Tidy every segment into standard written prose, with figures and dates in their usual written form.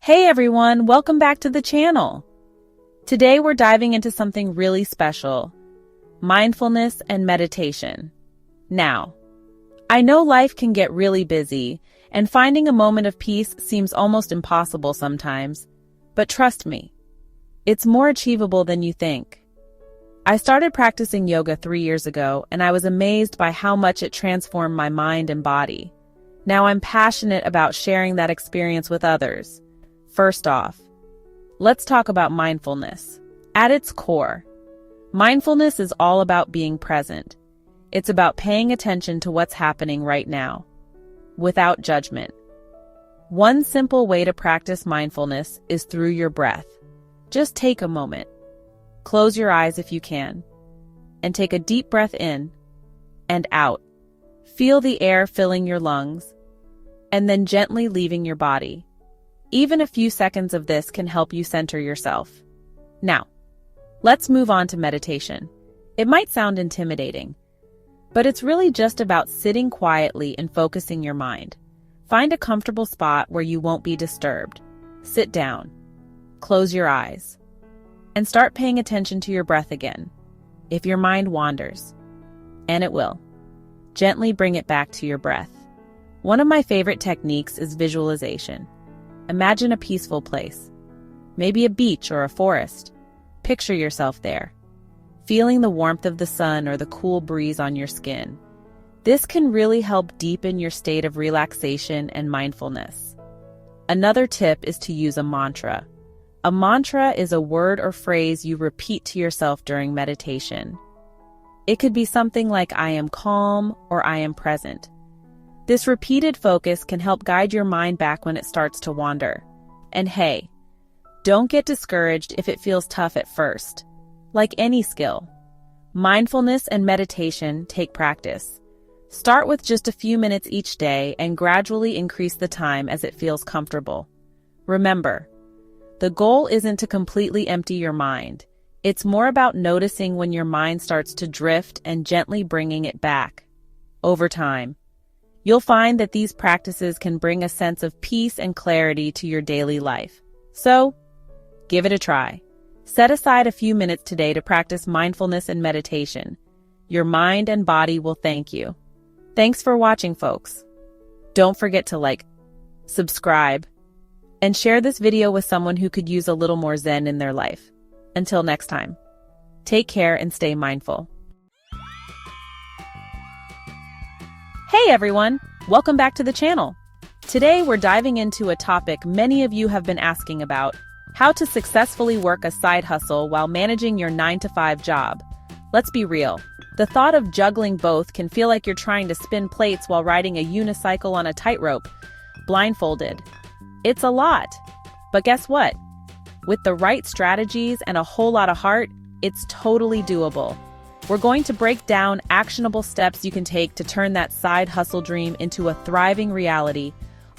Hey everyone, welcome back to the channel. Today we're diving into something really special, mindfulness and meditation. Now, I know life can get really busy, and finding a moment of peace seems almost impossible sometimes, but trust me, it's more achievable than you think. I started practicing yoga 3 years ago, and I was amazed by how much it transformed my mind and body. Now I'm passionate about sharing that experience with others. First off, let's talk about mindfulness. At its core, mindfulness is all about being present. It's about paying attention to what's happening right now, without judgment. One simple way to practice mindfulness is through your breath. Just take a moment. Close your eyes if you can, and take a deep breath in and out. Feel the air filling your lungs, and then gently leaving your body. Even a few seconds of this can help you center yourself. Now, let's move on to meditation. It might sound intimidating, but it's really just about sitting quietly and focusing your mind. Find a comfortable spot where you won't be disturbed. Sit down, close your eyes, and start paying attention to your breath again. If your mind wanders, and it will, gently bring it back to your breath. One of my favorite techniques is visualization. Imagine a peaceful place, maybe a beach or a forest. Picture yourself there, feeling the warmth of the sun or the cool breeze on your skin. This can really help deepen your state of relaxation and mindfulness. Another tip is to use a mantra. A mantra is a word or phrase you repeat to yourself during meditation. It could be something like "I am calm" or "I am present." This repeated focus can help guide your mind back when it starts to wander. And hey, don't get discouraged if it feels tough at first. Like any skill, mindfulness and meditation take practice. Start with just a few minutes each day and gradually increase the time as it feels comfortable. Remember, the goal isn't to completely empty your mind. It's more about noticing when your mind starts to drift and gently bringing it back. Over time, you'll find that these practices can bring a sense of peace and clarity to your daily life. So, give it a try. Set aside a few minutes today to practice mindfulness and meditation. Your mind and body will thank you. Thanks for watching, folks. Don't forget to like, subscribe, and share this video with someone who could use a little more Zen in their life. Until next time, take care and stay mindful. Hey everyone, welcome back to the channel. Today we're diving into a topic many of you have been asking about: how to successfully work a side hustle while managing your 9-to-5 job. Let's be real, the thought of juggling both can feel like you're trying to spin plates while riding a unicycle on a tightrope, blindfolded. It's a lot, but guess what? With the right strategies and a whole lot of heart, it's totally doable. We're going to break down actionable steps you can take to turn that side hustle dream into a thriving reality,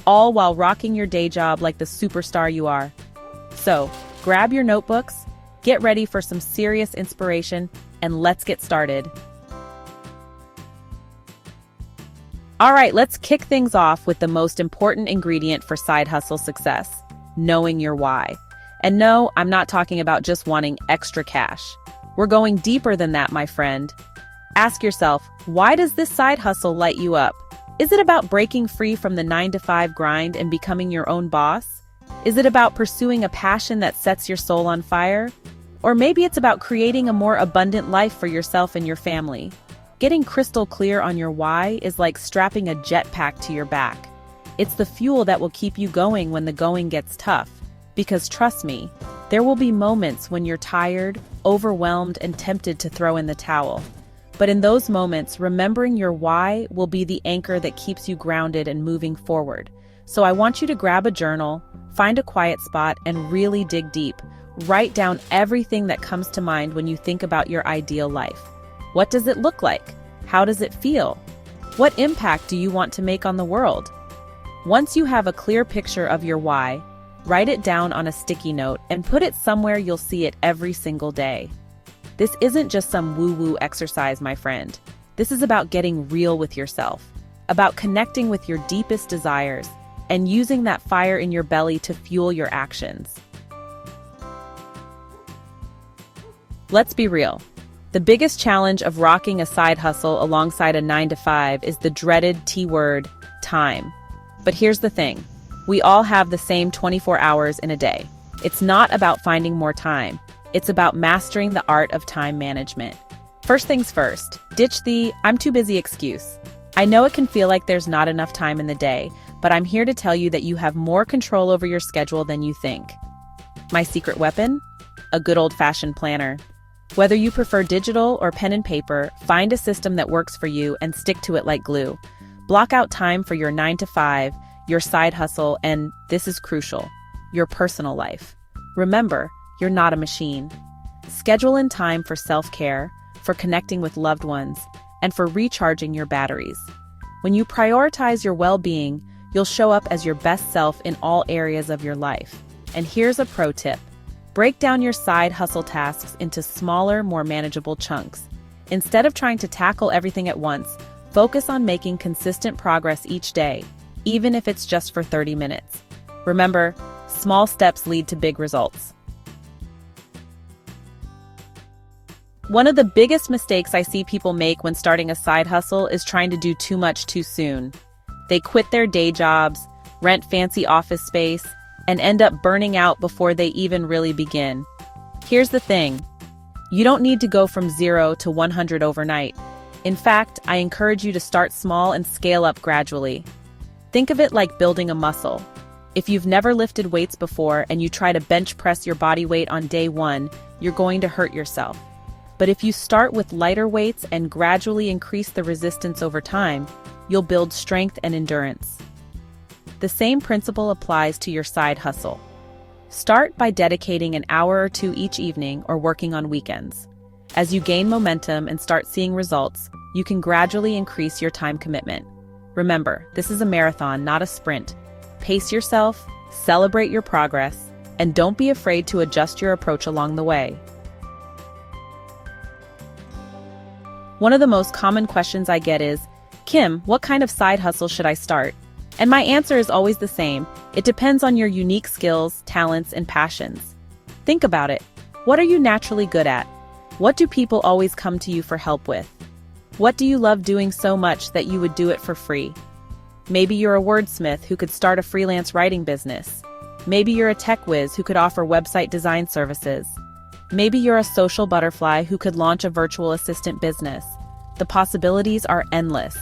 all while rocking your day job like the superstar you are. So, grab your notebooks, get ready for some serious inspiration, and let's get started. All right, let's kick things off with the most important ingredient for side hustle success: knowing your why. And no, I'm not talking about just wanting extra cash. We're going deeper than that, my friend. Ask yourself, why does this side hustle light you up? Is it about breaking free from the 9-to-5 grind and becoming your own boss? Is it about pursuing a passion that sets your soul on fire? Or maybe it's about creating a more abundant life for yourself and your family. Getting crystal clear on your why is like strapping a jetpack to your back. It's the fuel that will keep you going when the going gets tough. Because trust me, there will be moments when you're tired, overwhelmed, and tempted to throw in the towel. But in those moments, remembering your why will be the anchor that keeps you grounded and moving forward. So I want you to grab a journal, find a quiet spot, and really dig deep. Write down everything that comes to mind when you think about your ideal life. What does it look like? How does it feel? What impact do you want to make on the world? Once you have a clear picture of your why, write it down on a sticky note and put it somewhere you'll see it every single day. This isn't just some woo-woo exercise, my friend. This is about getting real with yourself, about connecting with your deepest desires, and using that fire in your belly to fuel your actions. Let's be real. The biggest challenge of rocking a side hustle alongside a 9 to 5 is the dreaded T word, time. But here's the thing. We all have the same 24 hours in a day. It's not about finding more time. It's about mastering the art of time management. First things first, ditch the "I'm too busy" excuse. I know it can feel like there's not enough time in the day, but I'm here to tell you that you have more control over your schedule than you think. My secret weapon? A good old-fashioned planner. Whether you prefer digital or pen and paper, find a system that works for you and stick to it like glue. Block out time for your 9 to 5, your side hustle, and, this is crucial, your personal life. Remember, you're not a machine. Schedule in time for self-care, for connecting with loved ones, and for recharging your batteries. When you prioritize your well-being, you'll show up as your best self in all areas of your life. And here's a pro tip. Break down your side hustle tasks into smaller, more manageable chunks. Instead of trying to tackle everything at once, focus on making consistent progress each day, even if it's just for 30 minutes. Remember, small steps lead to big results. One of the biggest mistakes I see people make when starting a side hustle is trying to do too much too soon. They quit their day jobs, rent fancy office space, and end up burning out before they even really begin. Here's the thing. You don't need to go from 0 to 100 overnight. In fact, I encourage you to start small and scale up gradually. Think of it like building a muscle. If you've never lifted weights before and you try to bench press your body weight on day 1, you're going to hurt yourself. But if you start with lighter weights and gradually increase the resistance over time, you'll build strength and endurance. The same principle applies to your side hustle. Start by dedicating an hour or two each evening or working on weekends. As you gain momentum and start seeing results, you can gradually increase your time commitment. Remember, this is a marathon, not a sprint. Pace yourself, celebrate your progress, and don't be afraid to adjust your approach along the way. One of the most common questions I get is, "Kim, what kind of side hustle should I start?" And my answer is always the same. It depends on your unique skills, talents, and passions. Think about it. What are you naturally good at? What do people always come to you for help with? What do you love doing so much that you would do it for free? Maybe you're a wordsmith who could start a freelance writing business. Maybe you're a tech whiz who could offer website design services. Maybe you're a social butterfly who could launch a virtual assistant business. The possibilities are endless.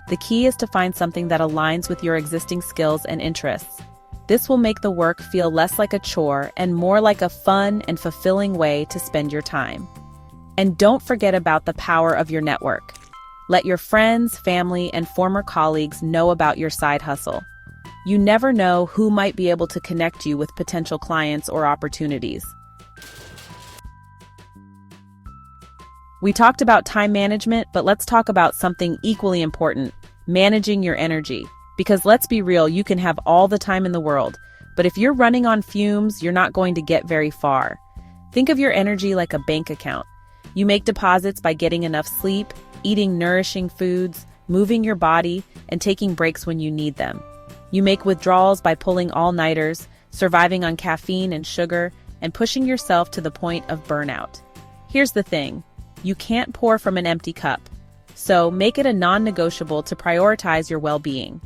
The key is to find something that aligns with your existing skills and interests. This will make the work feel less like a chore and more like a fun and fulfilling way to spend your time. And don't forget about the power of your network. Let your friends, family, and former colleagues know about your side hustle. You never know who might be able to connect you with potential clients or opportunities. We talked about time management, but let's talk about something equally important, managing your energy. Because let's be real, you can have all the time in the world, but if you're running on fumes, you're not going to get very far. Think of your energy like a bank account. You make deposits by getting enough sleep, eating nourishing foods, moving your body, and taking breaks when you need them. You make withdrawals by pulling all-nighters, surviving on caffeine and sugar, and pushing yourself to the point of burnout. Here's the thing. You can't pour from an empty cup. So make it a non-negotiable to prioritize your well-being.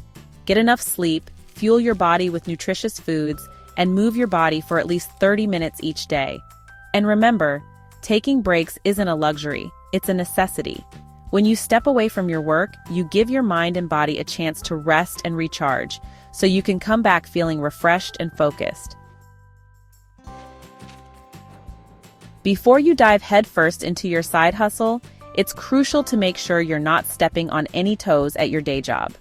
Get enough sleep, fuel your body with nutritious foods, and move your body for at least 30 minutes each day. And remember, taking breaks isn't a luxury, it's a necessity. When you step away from your work, you give your mind and body a chance to rest and recharge, so you can come back feeling refreshed and focused. Before you dive headfirst into your side hustle, it's crucial to make sure you're not stepping on any toes at your day job.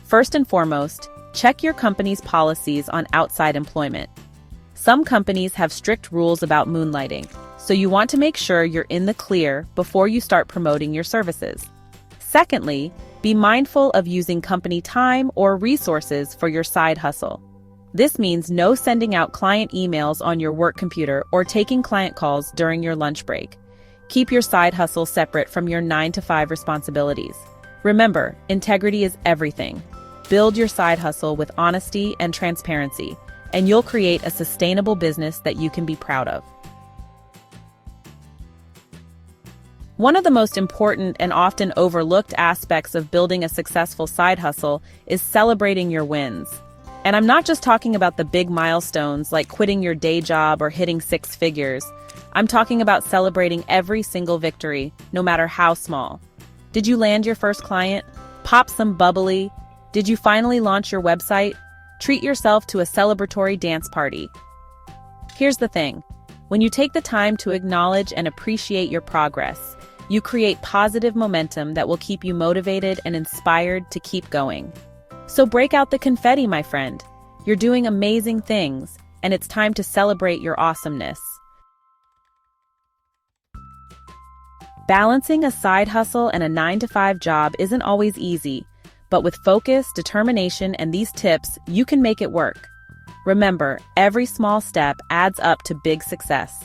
First and foremost, check your company's policies on outside employment. Some companies have strict rules about moonlighting, so you want to make sure you're in the clear before you start promoting your services. Secondly, be mindful of using company time or resources for your side hustle. This means no sending out client emails on your work computer or taking client calls during your lunch break. Keep your side hustle separate from your 9 to 5 responsibilities. Remember, integrity is everything. Build your side hustle with honesty and transparency, and you'll create a sustainable business that you can be proud of. One of the most important and often overlooked aspects of building a successful side hustle is celebrating your wins. And I'm not just talking about the big milestones like quitting your day job or hitting six figures. I'm talking about celebrating every single victory, no matter how small. Did you land your first client? Pop some bubbly? Did you finally launch your website? Treat yourself to a celebratory dance party. Here's the thing. When you take the time to acknowledge and appreciate your progress, you create positive momentum that will keep you motivated and inspired to keep going. So break out the confetti, my friend. You're doing amazing things, and it's time to celebrate your awesomeness. Balancing a side hustle and a 9-to-5 job isn't always easy, but with focus, determination, and these tips, you can make it work. Remember, every small step adds up to big success.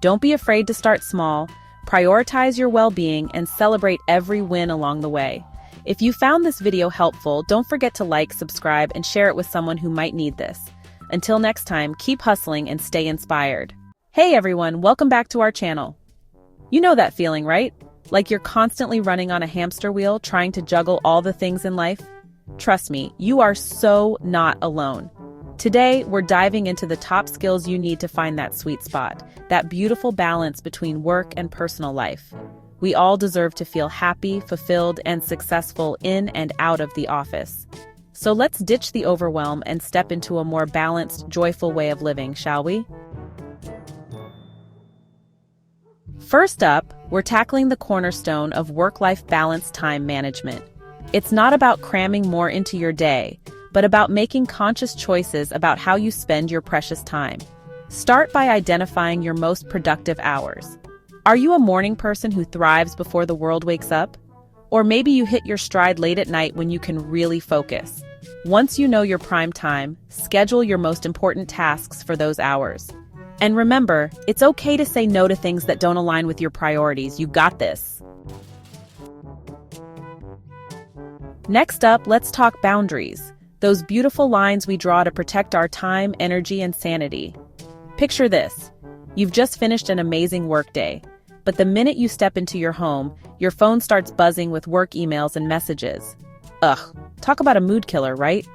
Don't be afraid to start small, prioritize your well-being, and celebrate every win along the way. If you found this video helpful, don't forget to like, subscribe, and share it with someone who might need this. Until next time, keep hustling and stay inspired. Hey everyone, welcome back to our channel. You know that feeling, right? Like you're constantly running on a hamster wheel trying to juggle all the things in life? Trust me, you are so not alone. Today, we're diving into the top skills you need to find that sweet spot, that beautiful balance between work and personal life. We all deserve to feel happy, fulfilled, and successful in and out of the office. So let's ditch the overwhelm and step into a more balanced, joyful way of living, shall we? First up, we're tackling the cornerstone of work-life balance: time management. It's not about cramming more into your day, but about making conscious choices about how you spend your precious time. Start by identifying your most productive hours. Are you a morning person who thrives before the world wakes up? Or maybe you hit your stride late at night when you can really focus. Once you know your prime time, schedule your most important tasks for those hours. And remember, it's okay to say no to things that don't align with your priorities. You got this. Next up, let's talk boundaries. Those beautiful lines we draw to protect our time, energy, and sanity. Picture this. You've just finished an amazing workday. But the minute you step into your home, your phone starts buzzing with work emails and messages. Ugh, talk about a mood killer, right?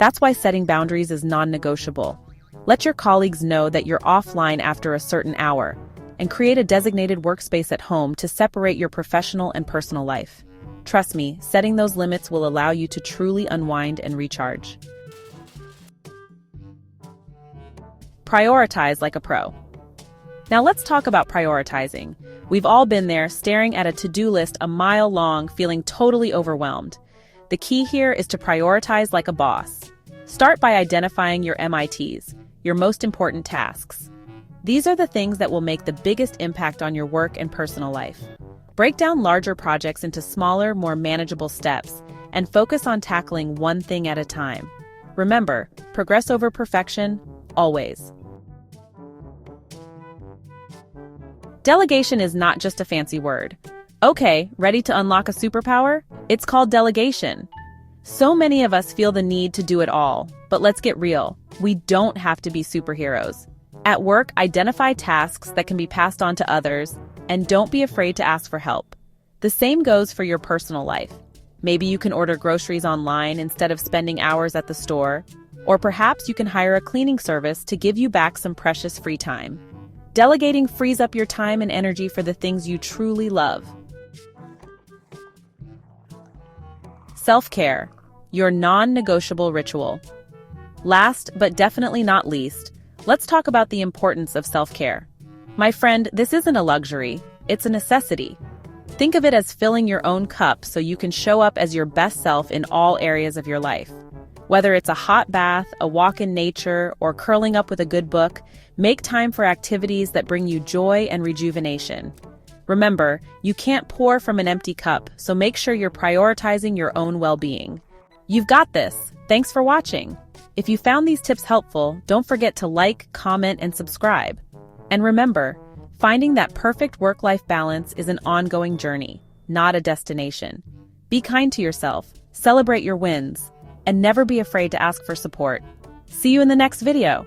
That's why setting boundaries is non-negotiable. Let your colleagues know that you're offline after a certain hour, and create a designated workspace at home to separate your professional and personal life. Trust me, setting those limits will allow you to truly unwind and recharge. Prioritize like a pro. Now let's talk about prioritizing. We've all been there, staring at a to-do list a mile long, feeling totally overwhelmed. The key here is to prioritize like a boss. Start by identifying your MITs, your most important tasks. These are the things that will make the biggest impact on your work and personal life. Break down larger projects into smaller, more manageable steps, and focus on tackling one thing at a time. Remember, progress over perfection, always. Delegation is not just a fancy word. Okay, ready to unlock a superpower? It's called delegation. So many of us feel the need to do it all, but let's get real. We don't have to be superheroes. At work, identify tasks that can be passed on to others, and don't be afraid to ask for help. The same goes for your personal life. Maybe you can order groceries online instead of spending hours at the store, or perhaps you can hire a cleaning service to give you back some precious free time. Delegating frees up your time and energy for the things you truly love. Self-care, your non-negotiable ritual. Last, but definitely not least, let's talk about the importance of self-care. My friend, this isn't a luxury, it's a necessity. Think of it as filling your own cup so you can show up as your best self in all areas of your life. Whether it's a hot bath, a walk in nature, or curling up with a good book, make time for activities that bring you joy and rejuvenation. Remember, you can't pour from an empty cup, so make sure you're prioritizing your own well-being. You've got this. Thanks for watching. If you found these tips helpful, don't forget to like, comment, and subscribe. And remember, finding that perfect work-life balance is an ongoing journey, not a destination. Be kind to yourself, celebrate your wins, and never be afraid to ask for support. See you in the next video.